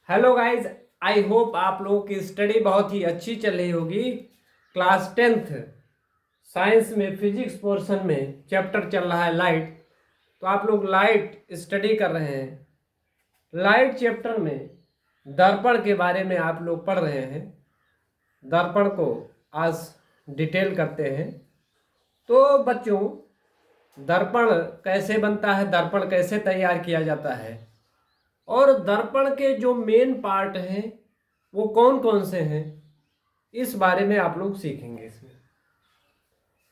Hello guys, I hope आप लोगों की स्टडी बहुत ही अच्छी चल रही होगी। क्लास 10th साइंस में फिजिक्स पोर्शन में चैप्टर चल रहा है लाइट। तो आप लोग लाइट स्टडी कर रहे हैं। लाइट चैप्टर में दर्पण के बारे में आप लोग पढ़ रहे हैं। दर्पण को आज डिटेल करते हैं। तो बच्चों, दर्पण कैसे बनता है, दर्पण कैसे तैयार किया जाता है और दर्पण के जो मेन पार्ट हैं वो कौन कौन से हैं, इस बारे में आप लोग सीखेंगे। इसमें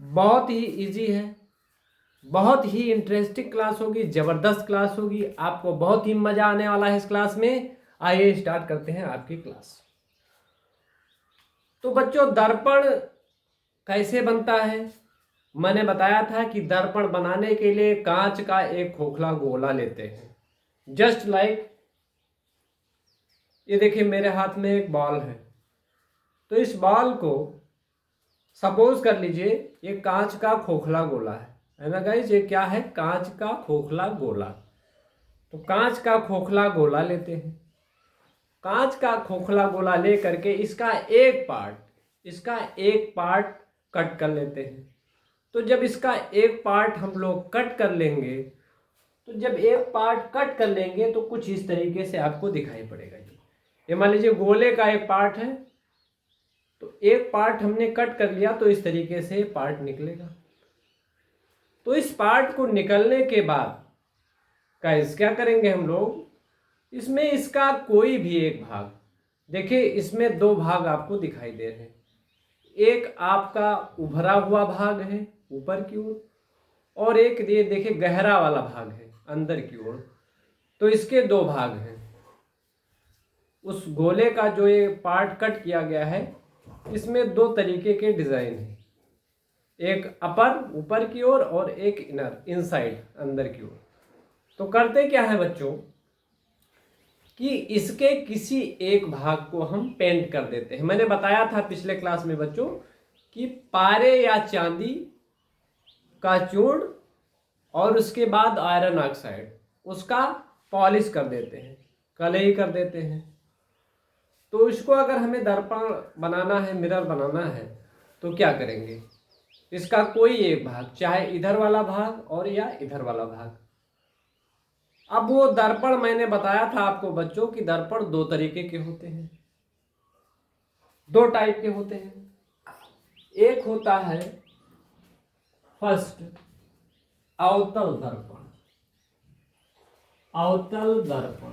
बहुत ही इजी है, बहुत ही इंटरेस्टिंग क्लास होगी, ज़बरदस्त क्लास होगी, आपको बहुत ही मज़ा आने वाला है इस क्लास में। आइए स्टार्ट करते हैं आपकी क्लास। तो बच्चों, दर्पण कैसे बनता है, मैंने बताया था कि दर्पण बनाने के लिए कांच का एक खोखला गोला लेते हैं। जस्ट लाइक ये देखिए, मेरे हाथ में एक बॉल है। तो इस बॉल को सपोज कर लीजिए ये कांच का खोखला गोला है ना गाइस। ये क्या है? कांच का खोखला गोला। तो कांच का खोखला गोला लेते हैं। कांच का खोखला गोला ले करके इसका एक पार्ट कट कर लेते हैं। तो जब इसका एक पार्ट हम लोग कट कर लेंगे, तो जब एक पार्ट कट कर लेंगे तो कुछ इस तरीके से आपको दिखाई पड़ेगा। ये मान लीजिए गोले का एक पार्ट है, तो एक पार्ट हमने कट कर लिया तो इस तरीके से पार्ट निकलेगा। तो इस पार्ट को निकलने के बाद गाइस क्या करेंगे हम लोग, इसमें इसका कोई भी एक भाग, देखिए इसमें दो भाग आपको दिखाई दे रहे हैं। एक आपका उभरा हुआ भाग है ऊपर की ओर, और एक ये देखिए गहरा वाला भाग है अंदर की ओर। तो इसके दो भाग हैं। उस गोले का जो ये पार्ट कट किया गया है, इसमें दो तरीके के डिजाइन हैं। एक अपर ऊपर की ओर और एक इनर इनसाइड अंदर की ओर। तो करते क्या है बच्चों कि इसके किसी एक भाग को हम पेंट कर देते हैं। मैंने बताया था पिछले क्लास में बच्चों कि पारे या चांदी का चूर्ण और उसके बाद आयरन ऑक्साइड उसका पॉलिश कर देते हैं, कलई कर देते हैं। तो इसको अगर हमें दर्पण बनाना है, मिरर बनाना है, तो क्या करेंगे, इसका कोई एक भाग, चाहे इधर वाला भाग और या इधर वाला भाग। अब वो दर्पण मैंने बताया था आपको बच्चों कि दर्पण दो तरीके के होते हैं, दो टाइप के होते हैं। एक होता है फर्स्ट अवतल दर्पण, अवतल दर्पण,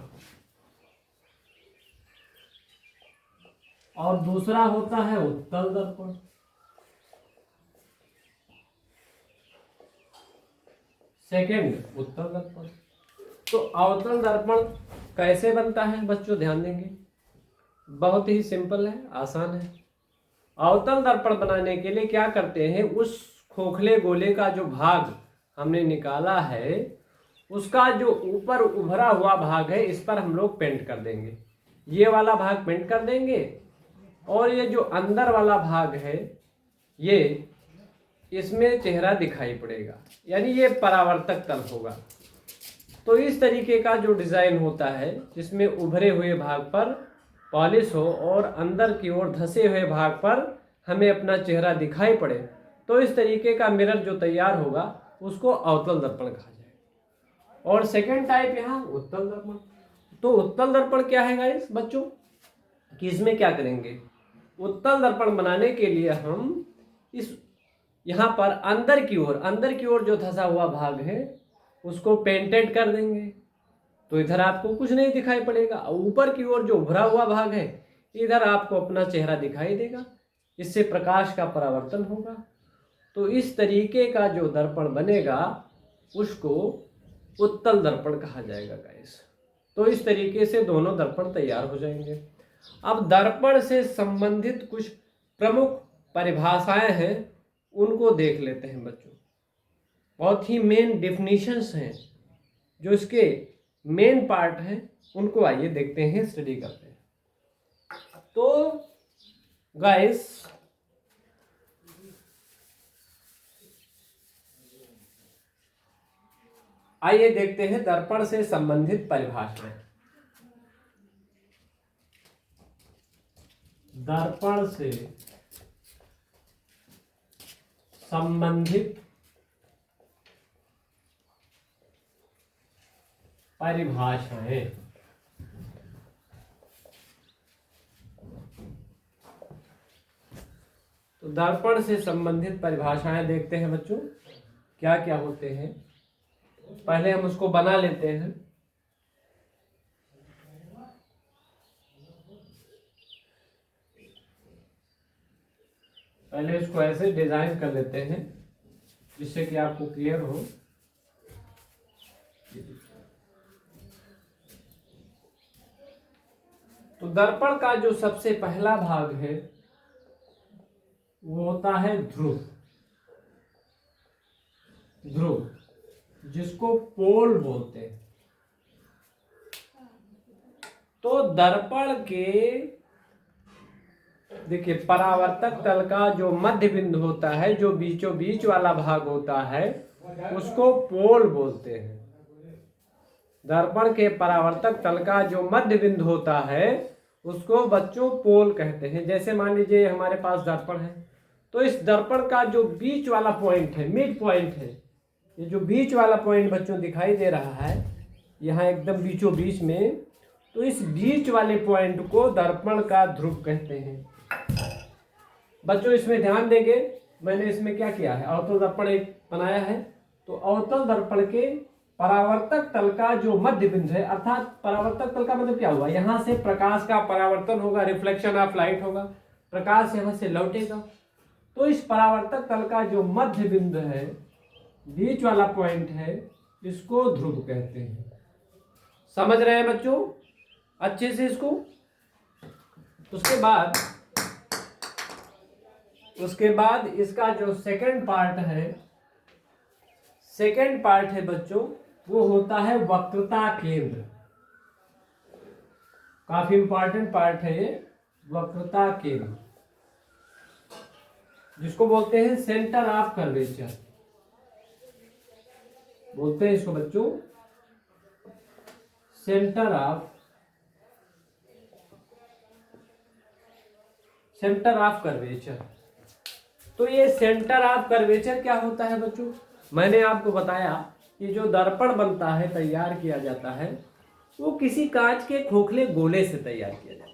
और दूसरा होता है उत्तल दर्पण। सेकंड उत्तल दर्पण। तो अवतल दर्पण कैसे बनता है बच्चों, ध्यान देंगे, बहुत ही सिंपल है, आसान है। अवतल दर्पण बनाने के लिए क्या करते हैं, उस खोखले गोले का जो भाग हमने निकाला है, उसका जो ऊपर उभरा हुआ भाग है, इस पर हम लोग पेंट कर देंगे। ये वाला भाग पेंट कर देंगे, और ये जो अंदर वाला भाग है, ये इसमें चेहरा दिखाई पड़ेगा, यानी ये परावर्तक तल होगा। तो इस तरीके का जो डिज़ाइन होता है, जिसमें उभरे हुए भाग पर पॉलिश हो और अंदर की ओर धसे हुए भाग पर हमें अपना चेहरा दिखाई पड़े, तो इस तरीके का मिरर जो तैयार होगा उसको अवतल दर्पण कहा जाएगा। और सेकेंड टाइप यहाँ उत्तल दर्पण। तो उत्तल दर्पण क्या है गाइस बच्चों, कि इसमें क्या करेंगे, उत्तल दर्पण बनाने के लिए हम इस यहाँ पर अंदर की ओर जो धसा हुआ भाग है उसको पेंटेड कर देंगे। तो इधर आपको कुछ नहीं दिखाई पड़ेगा। ऊपर की ओर जो उभरा हुआ भाग है, इधर आपको अपना चेहरा दिखाई देगा, इससे प्रकाश का परावर्तन होगा। तो इस तरीके का जो दर्पण बनेगा उसको उत्तल दर्पण कहा जाएगा गाइस। तो इस तरीके से दोनों दर्पण तैयार हो जाएंगे। अब दर्पण से संबंधित कुछ प्रमुख परिभाषाएं हैं, उनको देख लेते हैं बच्चों। बहुत ही मेन डेफिनेशंस हैं, जो इसके मेन पार्ट हैं, उनको आइए देखते हैं, स्टडी करते हैं। तो गाइस, आइए देखते हैं दर्पण से संबंधित परिभाषाएं। दर्पण से संबंधित परिभाषाएं। तो दर्पण से संबंधित परिभाषाएं देखते हैं बच्चों, क्या क्या होते हैं। पहले हम उसको बना लेते हैं। पहले इसको ऐसे डिजाइन कर लेते हैं जिससे कि आपको क्लियर हो। तो दर्पण का जो सबसे पहला भाग है वो होता है ध्रुव। ध्रुव जिसको पोल बोलते हैं। तो दर्पण के देखिए परावर्तक तल का जो मध्य बिंदु होता है, जो बीचों बीच वाला भाग होता है, उसको पोल बोलते हैं। दर्पण के परावर्तक तल का जो मध्य बिंदु होता है उसको बच्चों पोल कहते हैं। जैसे मान लीजिए हमारे पास दर्पण है, तो इस दर्पण का जो बीच वाला पॉइंट है, मिड पॉइंट है, ये जो बीच वाला पॉइंट बच्चों दिखाई दे रहा है यहाँ एकदम बीचों बीच में, तो इस बीच वाले पॉइंट को दर्पण का ध्रुव कहते हैं। बच्चों इसमें ध्यान देंगे, मैंने इसमें क्या किया है, अवतल दर्पण एक बनाया है। तो अवतल दर्पण के परावर्तक तल का जो मध्य बिंदु है, अर्थात परावर्तक तल का मतलब क्या हुआ, यहाँ से प्रकाश का परावर्तन होगा, रिफ्लेक्शन ऑफ लाइट होगा, प्रकाश यहाँ से लौटेगा। तो इस परावर्तक तल का जो मध्य बिंदु है, बीच वाला पॉइंट है, इसको ध्रुव कहते हैं। समझ रहे हैं बच्चों अच्छे से इसको। उसके बाद इसका जो सेकंड पार्ट है बच्चों, वो होता है वक्रता केंद्र। काफी इंपॉर्टेंट पार्ट है ये, वक्रता केंद्र, जिसको बोलते हैं सेंटर ऑफ कर्वेचर, बोलते हैं इसको बच्चों सेंटर ऑफ कर्वेचर। तो ये सेंटर ऑफ कर्वेचर क्या होता है बच्चों, मैंने आपको बताया कि जो दर्पण बनता है, तैयार किया जाता है, वो किसी कांच के खोखले गोले से तैयार किया जाता है।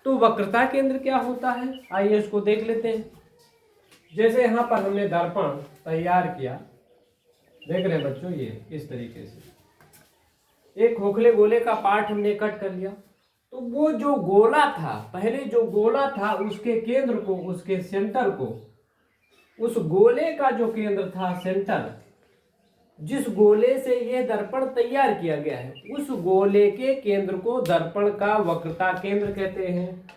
तो वक्रता केंद्र क्या होता है, आइए इसको देख लेते हैं। जैसे यहाँ पर हमने दर्पण तैयार किया, देख रहे हैं बच्चों, ये इस तरीके से एक खोखले गोले का पार्ट हमने कट कर लिया। तो वो जो गोला था, पहले जो गोला था, उसके केंद्र को, उसके सेंटर को, उस गोले का जो केंद्र था, सेंटर, जिस गोले से यह दर्पण तैयार किया गया है, उस गोले के केंद्र को दर्पण का वक्रता केंद्र कहते हैं।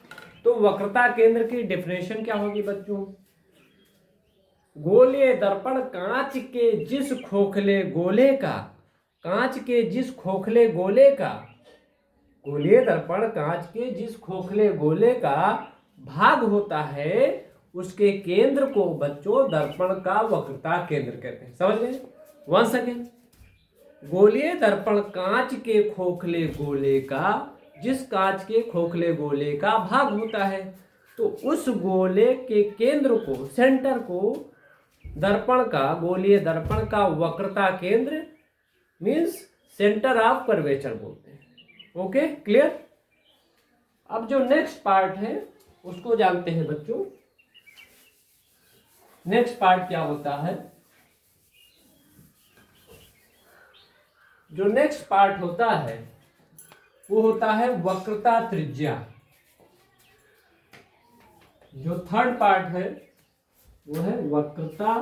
तो वक्रता केंद्र की डेफिनेशन क्या होगी बच्चों, गोलीय दर्पण कांच के जिस खोखले गोले का, गोलीय दर्पण कांच के जिस खोखले गोले का भाग होता है, उसके केंद्र को बच्चों दर्पण का वक्रता केंद्र कहते हैं। समझ गए? वन सेकेंड, गोलीय दर्पण कांच के खोखले गोले का, जिस कांच के खोखले गोले का भाग होता है, तो उस गोले के केंद्र को, सेंटर को दर्पण का, गोलीय दर्पण का वक्रता केंद्र मीन्स सेंटर ऑफ कर्वेचर बोलते हैं। Okay, clear? अब जो नेक्स्ट पार्ट है उसको जानते हैं बच्चों। नेक्स्ट पार्ट क्या होता है, जो नेक्स्ट पार्ट होता है वो होता है वक्रता त्रिज्या। जो थर्ड पार्ट है वो है वक्रता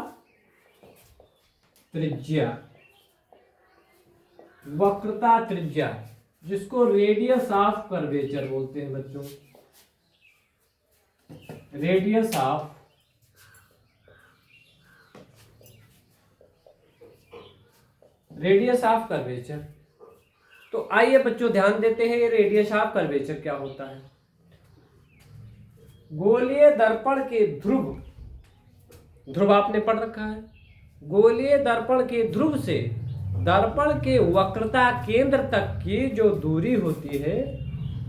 त्रिज्या। वक्रता त्रिज्या जिसको रेडियस ऑफ कर्वेचर बोलते हैं बच्चों, रेडियस ऑफ कर्वेचर। तो आइए बच्चों ध्यान देते हैं, ये रेडियस ऑफ कर्वेचर क्या होता है। गोलीय दर्पण के ध्रुव आपने पढ़ रखा है, गोलीय दर्पण के ध्रुव से दर्पण के वक्रता केंद्र तक की जो दूरी होती है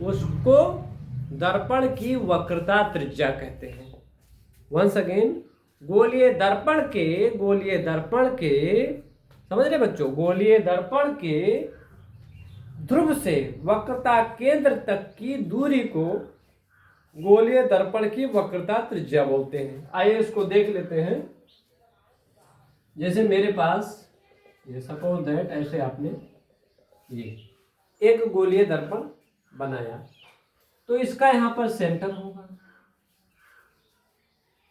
उसको दर्पण की वक्रता त्रिज्या कहते हैं। वंस अगेन, गोलीय दर्पण के समझ रहे बच्चों, गोलीय दर्पण के ध्रुव से वक्रता केंद्र तक की दूरी को गोलीय दर्पण की वक्रता त्रिज्या बोलते हैं। आइए इसको देख लेते हैं। जैसे मेरे पास ये सपोज दैट ऐसे आपने ये एक गोलीय दर्पण बनाया, तो इसका यहां पर सेंटर होगा,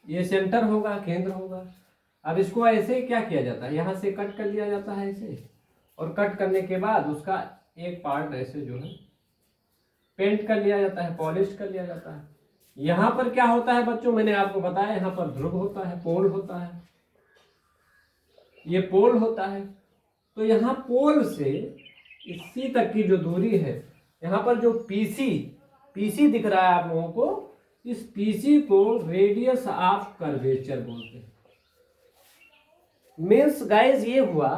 ये सेंटर होगा, केंद्र होगा। अब इसको ऐसे क्या किया जाता है, यहां से कट कर लिया जाता है ऐसे, और कट करने के बाद उसका एक पार्ट ऐसे जो है पेंट कर लिया जाता है, पॉलिश कर लिया जाता है। यहां पर क्या होता है बच्चों, मैंने आपको बताया यहां पर ध्रुव होता है, पोल होता है, ये पोल होता है। तो यहाँ पोल से इसी तक की जो दूरी है, यहाँ पर जो पीसी दिख रहा है आप लोगों को, इस पीसी को रेडियस ऑफ कर्वेचर बोलते हैं। मीन्स गाइस ये हुआ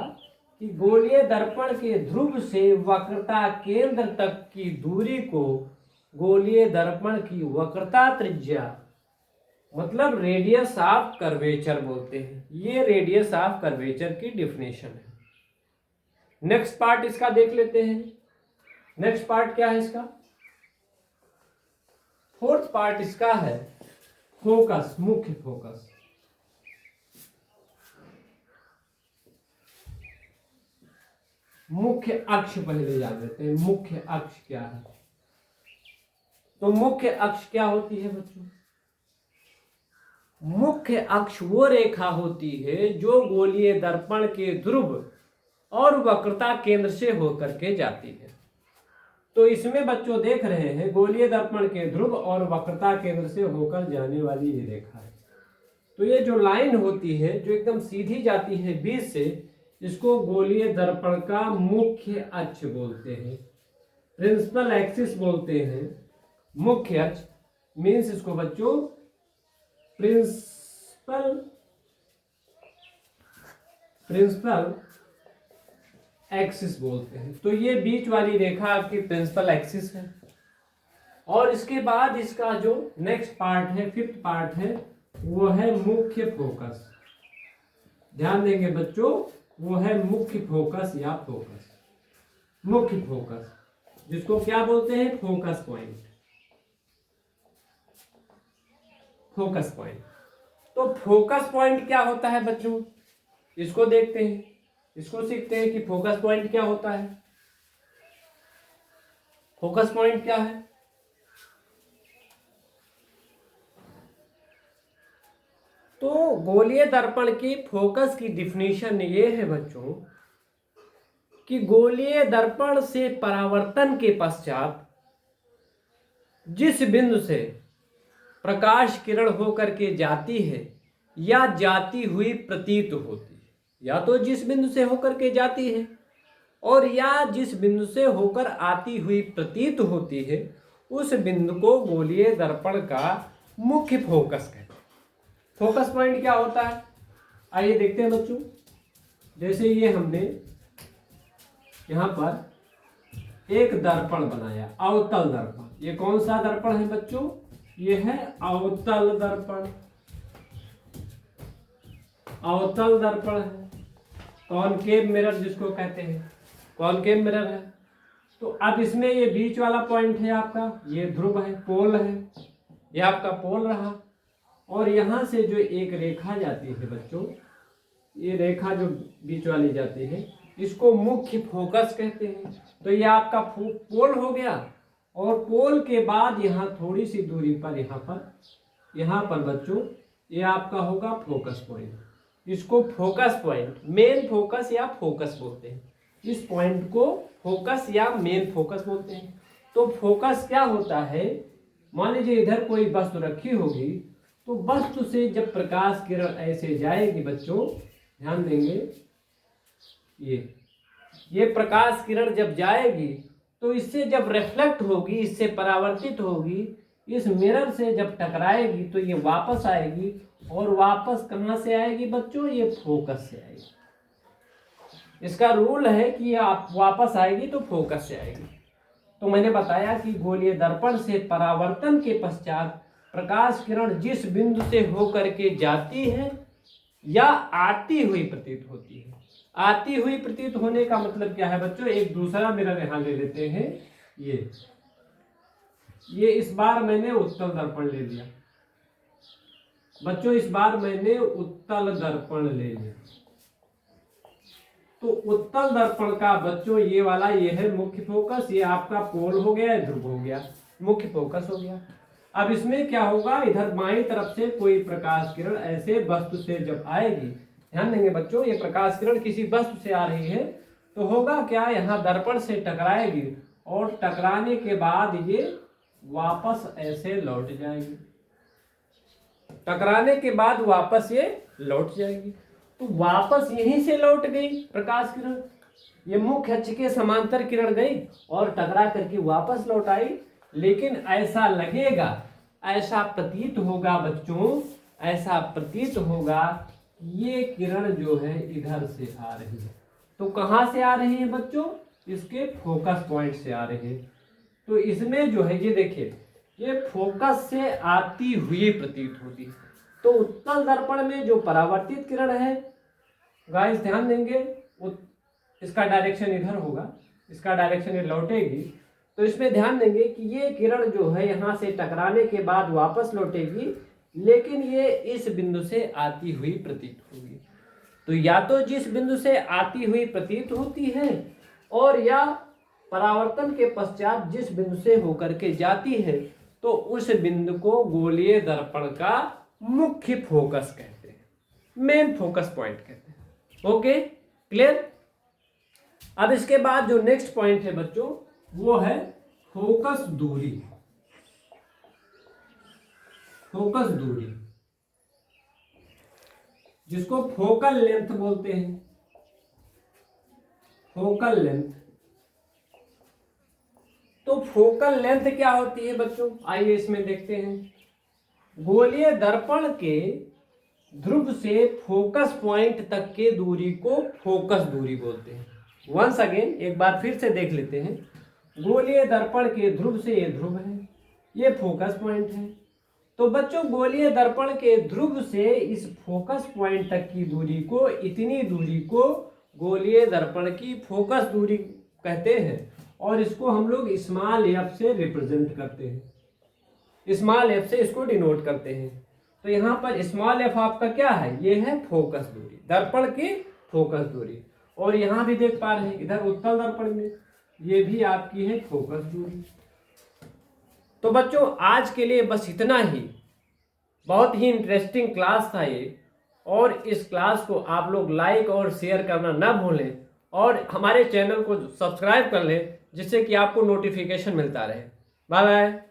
कि गोलीय दर्पण के ध्रुव से वक्रता केंद्र तक की दूरी को गोलीय दर्पण की वक्रता त्रिज्या मतलब रेडियस ऑफ कर्वेचर बोलते हैं। ये रेडियस ऑफ कर्वेचर की डिफिनेशन है। नेक्स्ट पार्ट इसका देख लेते हैं। नेक्स्ट पार्ट क्या है इसका, फोर्थ पार्ट इसका है फोकस, मुख्य फोकस। मुख्य अक्ष पहले जान लेते हैं, मुख्य अक्ष क्या है। तो मुख्य अक्ष क्या होती है बच्चों, मुख्य अक्ष वो रेखा होती है जो गोलीय दर्पण के ध्रुव और वक्रता केंद्र से होकर के जाती है। तो इसमें बच्चों देख रहे हैं गोलीय दर्पण के ध्रुव और वक्रता केंद्र से होकर जाने वाली ये रेखा है। तो ये जो लाइन होती है जो एकदम सीधी जाती है बीच से, इसको गोलीय दर्पण का मुख्य अक्ष बोलते हैं, प्रिंसिपल एक्सिस बोलते हैं। मुख्य अक्ष मीन्स इसको बच्चों प्रिंसिपल एक्सिस बोलते हैं। तो ये बीच वाली रेखा आपकी प्रिंसिपल एक्सिस है। और इसके बाद इसका जो नेक्स्ट पार्ट है, फिफ्थ पार्ट है, वो है मुख्य फोकस। ध्यान देंगे बच्चों, वो है मुख्य फोकस या फोकस। मुख्य फोकस जिसको क्या बोलते हैं, फोकस पॉइंट। फोकस पॉइंट, तो फोकस पॉइंट क्या होता है बच्चों, इसको देखते हैं, इसको सीखते हैं कि फोकस पॉइंट क्या होता है। फोकस पॉइंट क्या है, तो गोलीय दर्पण की फोकस की डिफिनीशन ये है बच्चों कि गोलीय दर्पण से परावर्तन के पश्चात जिस बिंदु से प्रकाश किरण होकर के जाती है या जाती हुई प्रतीत होती है, या तो जिस बिंदु से होकर के जाती है और या जिस बिंदु से होकर आती हुई प्रतीत होती है, उस बिंदु को गोलीय दर्पण का मुख्य फोकस कहते हैं। फोकस पॉइंट क्या होता है, आइए देखते हैं बच्चों। जैसे ये हमने यहां पर एक दर्पण बनाया, अवतल दर्पण। ये कौन सा दर्पण है बच्चों, ये है अवतल दर्पण। अवतल दर्पण है, कॉनकेव मिरर जिसको कहते हैं, कॉनकेव मिरर है। तो अब इसमें ये बीच वाला पॉइंट है आपका, ये ध्रुव है, पोल है, ये आपका पोल रहा। और यहां से जो एक रेखा जाती है बच्चों, ये रेखा जो बीच वाली जाती है, इसको मुख्य फोकस कहते हैं। तो ये आपका पोल हो गया, और पोल के बाद यहाँ थोड़ी सी दूरी पर यहाँ पर बच्चों ये आपका होगा फोकस पॉइंट। इसको फोकस पॉइंट, मेन फोकस या फोकस बोलते हैं। इस पॉइंट को फोकस या मेन फोकस बोलते हैं। तो फोकस क्या होता है, मान लीजिए इधर कोई वस्तु रखी होगी, तो वस्तु से जब प्रकाश किरण ऐसे जाएगी बच्चों, ध्यान देंगे, ये प्रकाश किरण जब जाएगी तो इससे जब रिफ्लेक्ट होगी, इससे परावर्तित होगी, इस मिरर से जब टकराएगी तो ये वापस आएगी, और वापस कहाँ से आएगी बच्चों, ये फोकस से आएगी। इसका रूल है कि आप वापस आएगी तो फोकस से आएगी। तो मैंने बताया कि गोलीय दर्पण से परावर्तन के पश्चात प्रकाश किरण जिस बिंदु से होकर के जाती है या आती हुई प्रतीत होती है। आती हुई प्रतीत होने का मतलब क्या है बच्चों, एक दूसरा मिरर यहां ले लेते हैं। ये इस बार मैंने उत्तल दर्पण ले लिया बच्चों, इस बार मैंने उत्तल दर्पण ले लिया। तो उत्तल दर्पण का बच्चों ये वाला ये है मुख्य फोकस, ये आपका पोल हो गया, ध्रुव हो गया, मुख्य फोकस हो गया। अब इसमें क्या होगा, इधर बाईं तरफ से कोई प्रकाश किरण ऐसे वस्तु से जब आएगी, ध्यान देंगे बच्चों, ये प्रकाश किरण किसी वस्तु से आ रही है तो होगा क्या, यहाँ दर्पण से टकराएगी और टकराने के बाद ये वापस ऐसे लौट जाएगी, टकराने के बाद वापस ये लौट जाएगी। तो वापस यहीं से लौट गई प्रकाश किरण, ये मुख्य अक्ष के समांतर किरण गई और टकरा करके वापस लौट आई। लेकिन ऐसा लगेगा, ऐसा प्रतीत होगा बच्चों, ऐसा प्रतीत होगा ये किरण जो है इधर से आ रही है। तो कहाँ से आ रही है बच्चों, इसके फोकस पॉइंट से आ रही है। तो इसमें जो है ये देखिए, ये फोकस से आती हुई प्रतीत होती है। तो उत्तल दर्पण में जो परावर्तित किरण है, गाइस ध्यान देंगे, इसका डायरेक्शन इधर होगा, इसका डायरेक्शन ये लौटेगी। तो इसमें ध्यान देंगे कि ये किरण जो है यहाँ से टकराने के बाद वापस लौटेगी, लेकिन ये इस बिंदु से आती हुई प्रतीत होगी। तो या तो जिस बिंदु से आती हुई प्रतीत होती है और या परावर्तन के पश्चात जिस बिंदु से होकर के जाती है, तो उस बिंदु को गोलीय दर्पण का मुख्य फोकस कहते हैं, मेन फोकस पॉइंट कहते हैं। Okay, clear. अब इसके बाद जो नेक्स्ट पॉइंट है बच्चों, वो है फोकस दूरी। फोकस दूरी जिसको फोकल लेंथ बोलते हैं, फोकल लेंथ। तो फोकल लेंथ क्या होती है बच्चों, आइए इसमें देखते हैं। गोलीय दर्पण के ध्रुव से फोकस पॉइंट तक के दूरी को फोकस दूरी बोलते हैं। वंस अगेन एक बार फिर से देख लेते हैं। गोलीय दर्पण के ध्रुव से ये ध्रुव है, ये फोकस पॉइंट है। तो बच्चों गोलीय दर्पण के ध्रुव से इस फोकस पॉइंट तक की दूरी को, इतनी दूरी को गोलीय दर्पण की फोकस दूरी कहते हैं और इसको हम लोग स्मॉल एफ से रिप्रेजेंट करते हैं, स्मॉल एफ से इसको डिनोट करते हैं। तो यहाँ पर स्मॉल एफ आपका क्या है, ये है फोकस दूरी, दर्पण की फोकस दूरी। और यहाँ भी देख पा रहे हैं इधर उत्तल दर्पण में ये भी आपकी है फोकस दूरी। तो बच्चों आज के लिए बस इतना ही, बहुत ही इंटरेस्टिंग क्लास था ये, और इस क्लास को आप लोग लाइक और शेयर करना ना भूलें और हमारे चैनल को सब्सक्राइब कर लें, जिससे कि आपको नोटिफिकेशन मिलता रहे। Bye bye.